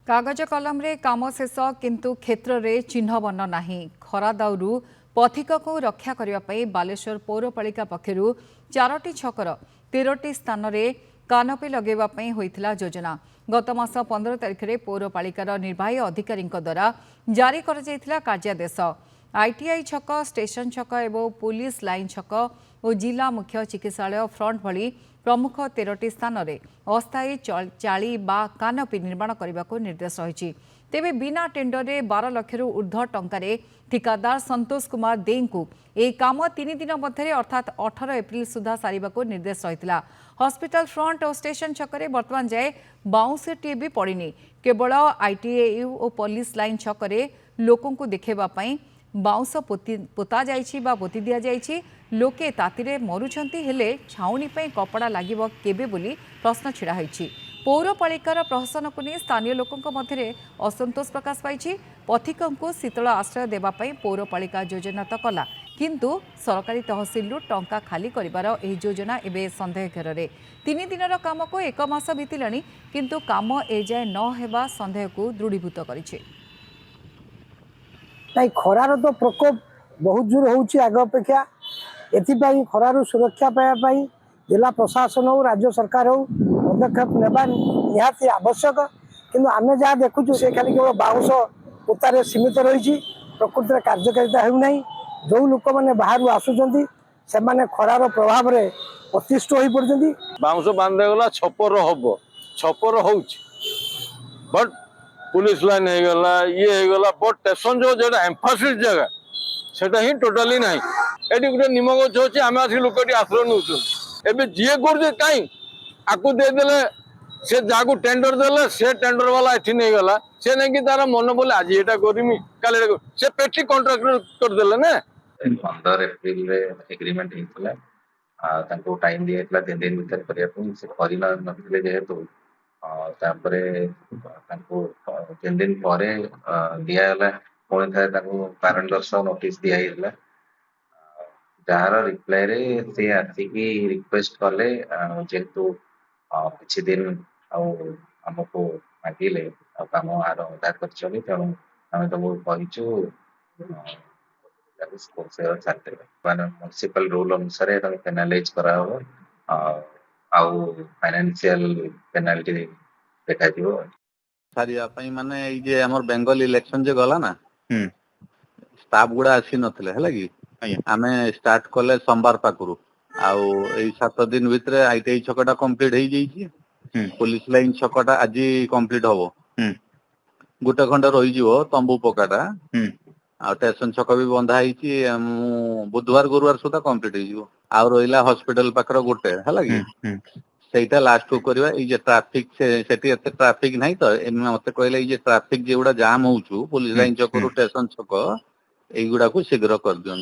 कागज कलम रे काम शेष किंतु क्षेत्र रे चिन्ह बन्न नाही खरा दाउरू पथिक को रक्षा करने बालेश्वर पौरपालिका पक्षरु 4टी छकर 13टी स्थान रे कानपी लगेवाई होइथिला योजना गत मास 15 तारिख रे पौरपालिकार निर्वाही अधिकारी द्वारा जारी कर जाइथिला कार्यादेश आईटीआई छक स्टेशन छक एवं पुलिस लाइन छक और जिला मुख्य चिकित्सालय फ्रंट भली प्रमुख 13टी स्थान में अस्थायी चाली बा कानपी निर्माण करने को निर्देश रही तेबे बिना टेंडर रे 12 लाख ऊर्ध्व टंकार ठिकादार संतोष कुमार दे को यह काम 3 दिन मध्य अर्थात 18 एप्रिल सुधा सारिबा को निर्देश रही हॉस्पिटल फ्रंट और स्टेशन छकरे वर्तमान जाए बाउंसटी भी पड़नी केवल आईटीआई और पुलिस लाइन छकरे लोकों को देखेवाई बाउंस पोता जाइछि बा पोती दिया जाइछि लोके तातीरे मरुछंती हेले छाउनी पे कपड़ा लागिब केबे बोली प्रश्न छिड़ा होइछि पौरपालिकार प्रशासन को नहीं स्थानीय लोकों मध्य असंतोष प्रकाश पाई पथिकों को शीतल आश्रय देवाई पौरपालिका योजना तो कला किंतु सरकारी तहसिल टंका खाली करिवार एही योजना एबे संदेह घेर 3 दिन काम को 1 मास बीतिलानी किंतु काम एजाए न हेबा संदेह को दृढ़ीभूत करिछि खरार तो प्रकोप बहुत जोर होउछि आग अपेक्षा एथिपाई खरार सुरक्षा पाई जिला प्रशासन हो राज्य सरकार हो पदक्षेप नेबा निहाती आवश्यक किंतु आमे जहाँ देखुछु से खाली केवल बाउंस पोतारे सीमित रही प्रकृति में कार्यकारिता होना जो लोक मैंने बाहर आसुंच से खरार प्रभाव में अतिष्ठ हो पड़ती बाउंस बांधेगला छपर हम छपर हो बट पुलिस लाइन होगला ये होगला बट स्टेशन जो एम्फासिस जगह सेटा ही टोटाली ना ये गोटे निम गच अच्छे आम आसिक लोक आश्रय नौ जी कर कहीं आपको देदेले से जहाँ टेंडर देले से टेंडर वाला एठी नहीं गला से नहीं कि तार मन बोले आज ये करमी काले से पेटी कॉन्ट्रैक्टर करदेले ना 15 एप्रिल रे एग्रीमेंट होता टाइम दिया 3 दिन भर करने से करते जेहेतु तापरे 3 दिन पर दिगला पुणी थे कारण दर्शक नोटिस दिया जार रिप्लाई रे से आसिकी रिक्वेस्ट कले जेहेतु किछि दिन आमको मागिले काम आर अधा कर तेणु आम तो कहीचु म्युनिसिपल रूल अनुसार पेनालाइज करा फाइनेंशियल पेनाल्टी देखा सारी माने ये हमर बेंगल इलेक्शन जे गला ना स्टाफ गुड़ा आसी नथिले हला कि आमे स्टार्ट कले सोमवार पाकरू आउ एई 7 दिन भितर आईटीआई छकटा कंप्लीट हो जाइए पुलिस लाइन छकटा आज कंप्लीट हबो गोटे खंड रही जीवो तंबू पकाटा आ स्टेशन छक भी बंधा होईची बुधवार गुरुवार सुधा कंप्लीट हो जीवो आ रहिला हॉस्पिटल पाकर गोटे हला कि सेटा लास्ट को करबा ई जे ट्रैफिक सेठी एते ट्रैफिक नाही तो मते कहले ई जे ट्रैफिक जेउडा जाम होउछु पुलिस लाइन छक स्टेशन छक एगुड़ा को शीघ्र कर दियन।